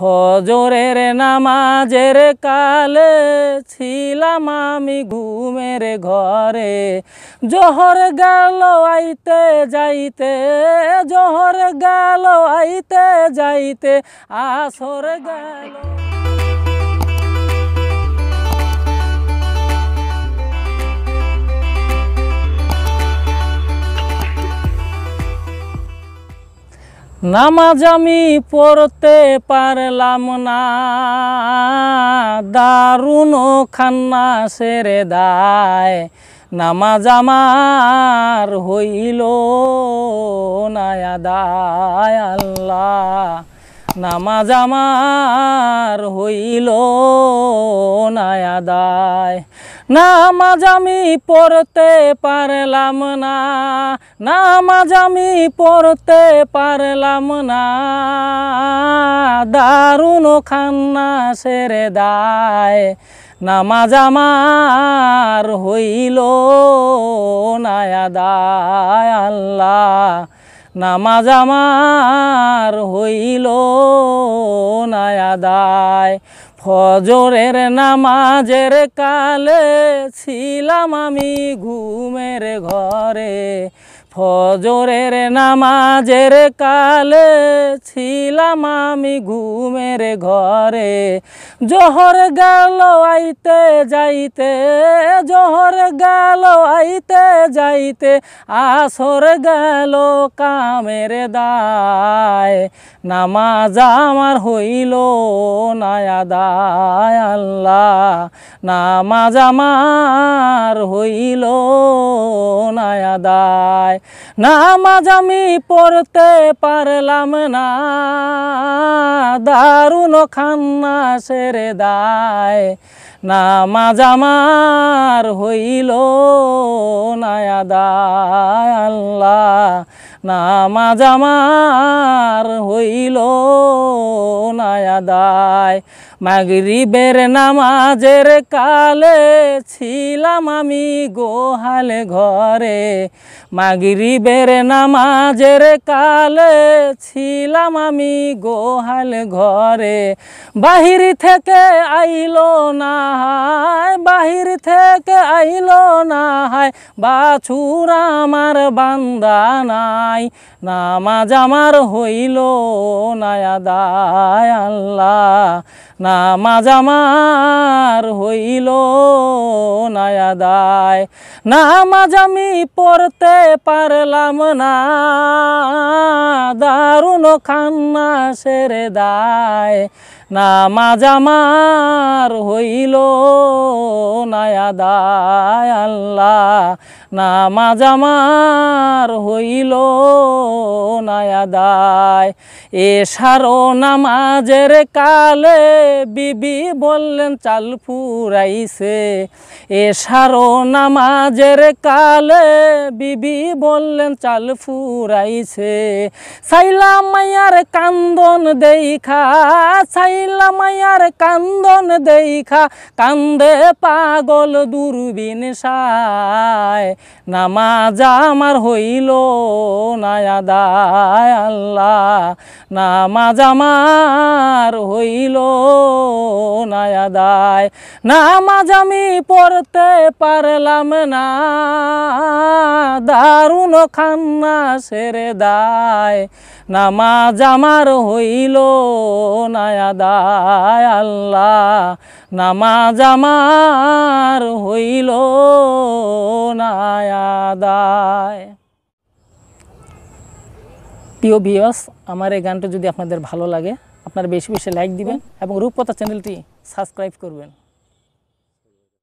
ফজরের নামাজের কালে ছিলাম আমি ঘুমের ঘরে, জোহর গেল আইতে যাইতে, জোহর গেল আইতে যাইতে, আসর গেল। নামাজ আমি পড়তে পারলাম না, দারুণ খান্না সেরে দায়, নামাজ আমার হইল না আদায় আল্লাহ, নামাজ আমার হইল না আদায়। নামাজ আমি পড়তে পারলাম না, নামাজ আমি পড়তে পারলাম না, দারুণ খান্না সেরে দায়, নামাজ আমার হইল না আদায় আল্লাহ, নামাজ আমার হইল না আদায়। ফজরের নামাজের কালে ছিলাম আমি ঘুমের ঘরে, ফজরের নামাজের কালে ছিলাম আমি ঘুমের ঘরে, জোহর গেল আইতে যাইতে, জোহর গেল আইতে যাইতে, আসর গেল কামের দায়, নামাজ আমার হইল না আদায় আল্লাহ, নামাজ আমার হইল না আদায়। নামাজ আমি পড়তে পারলাম না, দারুণ খান্না সেরে দায়, নামাজ আমার হইল না আদায় আল্লাহ, নামাজ আমার হইল না আদায়। মাগরিবের নামাজের কালে ছিলাম আমি গোহাল ঘরে, মাগরিবের নামাজের কালে ছিলাম আমি গোহাল ঘরে, বাহির থেকে আইলো না হায়, বাহির থেকে আইলো না হায়, বাছুর আমার বান্দা নাই, নামাজ আমার হইল না আদায় আল্লাহ, নামাজ আমার হইল না আদায়। নামাজ আমি পড়তে পারলাম না, দারুণ খান্না সেরে দায়, নামাজ আমার হইল না আদায় আল্লাহ, নামাজ আমার হইল না আদায়। এশারো নামাজের কালে বিবি বললেন চাল ফুরাইছে, এশারো নামাজের কালে বিবি বললেন চাল ফুরাইছে, সাইলা মায়ার কান্দন দেইখা, সাইলা মায়ার কান্দন দেইখা, কান্দে পাগল দূরবীন সায়, নামাজ আমার হইল না আদায় আল্লাহ, নামাজ আমার হইল না আদায়। নামাজ আমি পড়তে পারলাম না, দারুণ খান্না সেরে দায়, নামাজ আমার হইল না আদায় আল্লাহ, নামাজ আমার হইল না আদায়। প্রিয় ভিউয়ার্স, আমার এই গানটা যদি আপনাদের ভালো লাগে, আপনারা বেশি বেশি লাইক দিবেন এবং রূপকথা চ্যানেলটি সাবস্ক্রাইব করবেন।